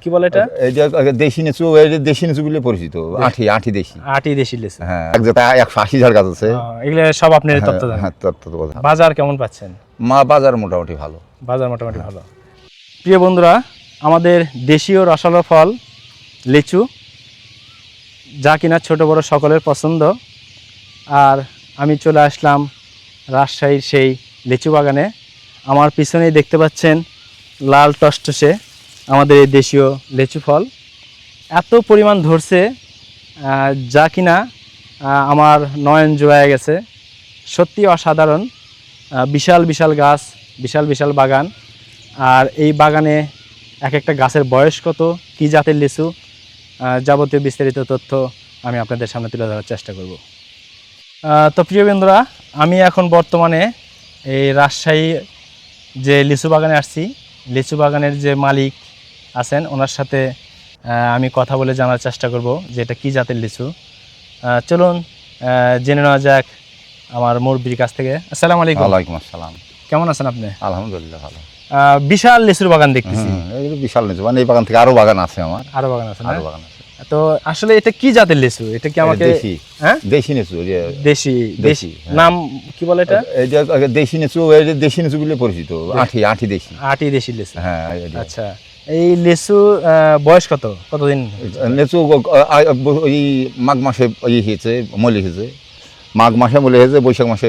কি বলে এটা? এটা দেশি লিচু, দেশি লিচু বলে পরিচিত। আটি দেশি। আটি দেশি লিচু। হ্যাঁ, এক জায়গায় 180 ঝাড় গাছ আছে। এগুলো সব আপনার তত্ত্ব জানেন? হ্যাঁ, তত্ত্ব কথা। বাজার কেমন পাচ্ছেন? বাজার মোটামুটি ভালো। বাজার মোটামুটি ভালো। প্রিয় বন্ধুরা, আমাদের দেশীয় রসালো ফল লিচু, যা কিনা ছোট বড় সকলের পছন্দ। আর আমি চলে আসলাম রাজশাহীর সেই লিচু বাগানে। আমার পিছনেই দেখতে পাচ্ছেন লাল টসটসে আমাদের এই দেশীয় লিচু ফল। এত পরিমাণ ধরছে যা কিনা আমার নয়ন জোড়ায় গেছে। সত্যি অসাধারণ। বিশাল বিশাল গাছ, বিশাল বিশাল বাগান। আর এই বাগানে এক একটা গাছের বয়স কত, কী জাতের লিচু, যাবতীয় বিস্তারিত তথ্য আমি আপনাদের সামনে তুলে ধরার চেষ্টা করব। তো প্রিয় বন্ধুরা, আমি এখন বর্তমানে এই রাজশাহী যে লিচু বাগানে আসছি। লিচু বাগানের যে মালিক আছেন ওনার সাথে আমি কথা বলে জানার চেষ্টা করব যে এটা কী জাতের লিচু। চলুন জেনে নেওয়া যাক আমার মুরব্বির কাছ থেকে। আসসালামু আলাইকুম। ওয়ালাইকুম আসসালাম। কেমন আছেন আপনি? আলহামদুলিল্লাহ ভালো। বিশাল লিচুর বাগান দেখতেছি। এগুলো বিশাল লিচু, মানে এই বাগান থেকে আরো বাগান আছে আমার। আরো বাগান আছে? আরো বাগান আছে। তো আসলে এটা কি জাতের লিচু? এটা কি আমাকে দেশি? হ্যাঁ, দেশি লিচু। দেশি দেশি নাম কি বলে এটা? এটা দেশি লিচু, দেশি লিচু বলে পরিচিত। আটি দেশি। আটি দেশি লিচু। হ্যাঁ। আচ্ছা, এই লিচু বয়স কতদিন? লিচু ওই মাঘ মাসে হয়েছে, মলি হয়েছে। মাঘ মাসে মলি হয়েছে, বৈশাখ মাসে,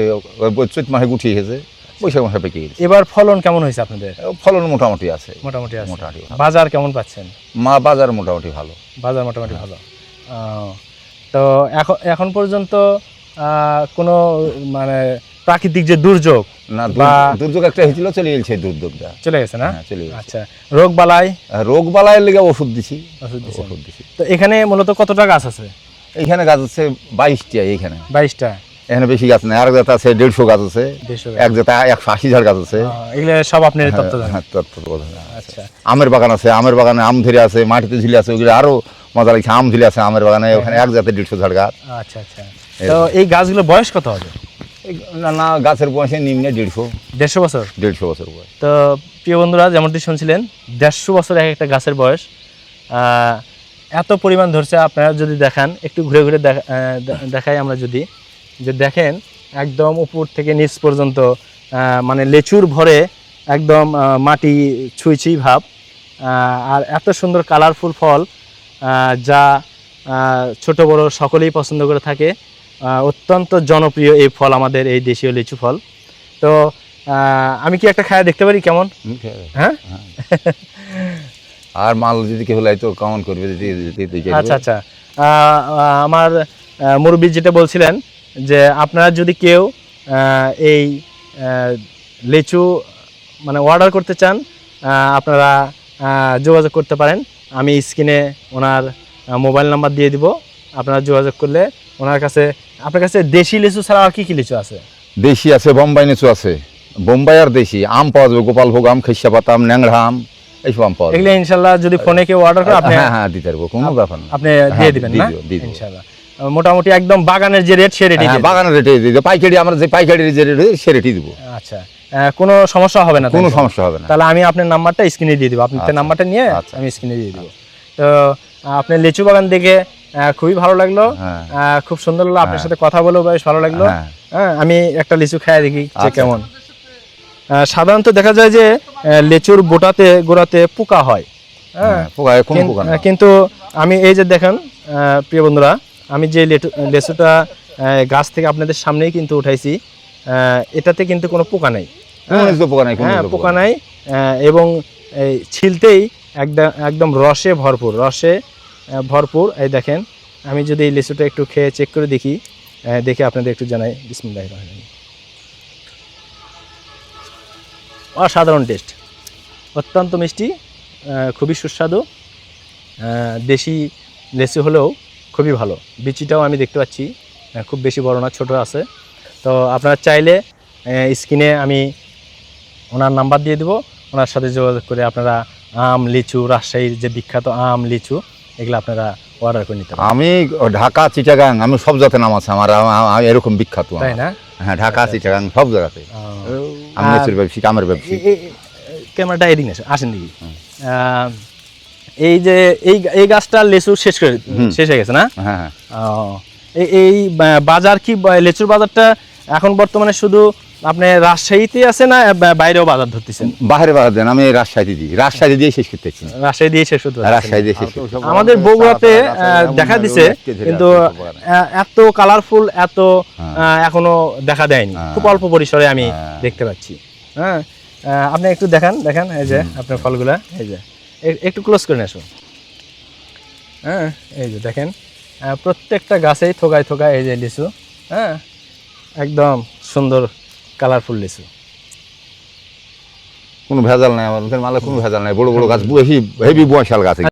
চৈত মাসে গুটি হয়েছে, বৈশাখ মাসে পেকে গেছে। এবার ফলন কেমন হয়েছে আপনাদের? ফলন মোটামুটি আছে। মোটামুটি আছে। মোটামুটি। বাজার কেমন পাচ্ছেন? বাজার মোটামুটি ভালো। বাজার মোটামুটি ভালো। তো এখন পর্যন্ত কোনো মানে প্রাকৃতিক যে দুর্যোগ না, দুর্যোগ একটা হয়েছিল, চলে গেছে দুর্যোগটা। চলে গেছে না? চলে গেছে। আচ্ছা, রোগ বালাইয়ের লেগে ওষুধ দিছি। তো এখানে মূলত কতটা গাছ আছে? এখানে গাছ আছে 22টা। এখানে 22টা। এখানে বেশি গাছ নেই। আর জায়গা আছে 150 গাছ আছে। এক জায়গায় 180 ঝাড় গাছ আছে। এগুলো সব আপনার তত্ত্ব জানেন? হ্যাঁ, তত্ত্ব কথা। আচ্ছা, আমের বাগান আছে। আমের বাগানে আম ধরে আছে, মাটিতে ঝুলে আছে। ওগুলো আরো মজা লাগছে। আম ঝুলে আছে আমের বাগানে। ওখানে এক জায়গায় 150 ঝাড় গাছ। আচ্ছা আচ্ছা। তো এই গাছগুলো বয়স কত হবে? না, গাছের বয়সে নিম্নে 150 বছর। 150 বছর বয়স। তো প্রিয় বন্ধুরা, যেমনটি শুনছিলেন, 150 বছর এক একটা গাছের বয়স। এত পরিমাণ ধরছে। আপনারা যদি দেখান, একটু ঘুরে ঘুরে দেখাই আমরা, যদি দেখেন একদম উপর থেকে নিচ পর্যন্ত মানে লেচুর ভরে একদম মাটি ছুঁইছুঁই ভাব। আর এত সুন্দর কালারফুল ফল, যা ছোট বড় সকলেই পছন্দ করে থাকে। অত্যন্ত জনপ্রিয় এই ফল আমাদের এই দেশীয় লিচু ফল। তো আমি কি একটা খায়া দেখতে পারি কেমন? হ্যাঁ। আর মাল যদি কেউ লাই তো কেমন করবে? আচ্ছা আচ্ছা। আমার মুরব্বি যেটা বলছিলেন যে আপনারা যদি কেউ এই লিচু মানে অর্ডার করতে চান, আপনারা যোগাযোগ করতে পারেন। আমি স্ক্রিনে ওনার মোবাইল নাম্বার দিয়ে দিব। আপনারা যোগাযোগ করলে ওনার কাছে, আপনার কাছে দেশি লিচু ছাড়া আর কি কি লিচু আছে? দেশি আছে, বোম্বাই লিচু আছে। বোম্বাই আর দেশি আম পাওয়া যাবে। গোপালভোগ আম, খেসা পাতা আম, ন্যাংরা আম, এইসব আম পাওয়া যাবে। এগুলো ইনশাল্লাহ যদি ফোনে কেউ অর্ডার করে আপনি? হ্যাঁ, দিতে পারবো, কোনো ব্যাপার না। আপনি দিয়ে দিবেন না? ইনশাল্লাহ। মোটামুটি একদম বাগানের যে রেট, সে রেটই বাগানের রেটে দিয়ে দেবো। পাইকারি, আমরা যে পাইকারি যে রেট সে রেটই দেবো। আচ্ছা, কোনো সমস্যা হবে না? কোনো সমস্যা হবে না। তাহলে আমি আপনার নাম্বারটা স্ক্রিনে দিয়ে দিব। আপনার নাম্বারটা নিয়ে আমি স্ক্রিনে দিয়ে দিব। তো আপনার লিচু বাগান দেখে খুবই ভালো লাগলো। খুব সুন্দর লাগলো। আপনার সাথে কথা বলেও বেশ ভালো লাগলো। হ্যাঁ, আমি একটা লিচু খাই দেখি যে কেমন। সাধারণত দেখা যায় যে লিচুর গোড়াতে পোকা হয়। হ্যাঁ, কিন্তু আমি এই যে দেখেন প্রিয় বন্ধুরা, আমি যে লিচুটা গাছ থেকে আপনাদের সামনেই কিন্তু উঠাইছি, এটাতে কিন্তু কোনো পোকা নেই। হ্যাঁ, পোকা নাই। এবং এই ছিলতেই একদম রসে ভরপুর। এই দেখেন, আমি যদি এই লিচুটা একটু খেয়ে চেক করে দেখি আপনাদের একটু জানাই। বিসমিল্লাহির রহমানির রহিম। অসাধারণ টেস্ট, অত্যন্ত মিষ্টি, খুবই সুস্বাদু। দেশি লিচু হলেও খুবই ভালো। বিচিটাও আমি দেখতে পাচ্ছি খুব বেশি বড় না, ছোট আছে। তো আপনারা চাইলে স্ক্রিনে আমি ওনার নাম্বার দিয়ে দেবো। ওনার সাথে যোগাযোগ করে আপনারা আম, লিচু, রাজশাহীর যে বিখ্যাত আম, লিচু, এগুলো আপনারা অর্ডার করে নিতে পারেন। আমি ঢাকা, চিটাগাং, আমি সব জাতের নাম আছে আমার এরকম বিখ্যাত। তাই না? হ্যাঁ, ঢাকা, চিটাগাং সব জায়গাতে আমি লিচুর ব্যবসায়ী, আমের ব্যবসায়ী। ক্যামেরাটা এদিকে আসেন দেখি। এই যে এই গাছটা লেচু শেষ হয়ে গেছে না? হ্যাঁ হ্যাঁ ও, এই বাজার কি লেচুর বাজারটা এখন বর্তমানে শুধু আপনি রাজশাহীতে আছে না বাইরেও বাজার ধরতেছেন? বাহিরে বাজার দেন, আমি রাজশাহী দিয়ে শেষ করতেছি। রাজশাহী দিয়ে শেষ হতে পারছেন। রাজশাহী দিয়ে শেষ করতে। আমাদের বগুড়াতে দেখা দিছে, কিন্তু এত কালারফুল এত এখনো দেখা দেয়নি, খুব অল্প পরিসরে আমি দেখতে পাচ্ছি। হ্যাঁ, আপনি একটু দেখেন এই যে আপনার ফলগুলা, এই যে একটু ক্লোজ করে আসুন। হ্যাঁ, এই যে দেখেন প্রত্যেকটা গাছেই থোকায় থোকায় এই যে লিচু। হ্যাঁ, একদম সুন্দর কালারফুল লিচু। কোনো ভেজাল নাই আমাদের মালে, কোনো ভেজাল নাই। বড় বড় গাছ, হেভি বয়সাল গাছ।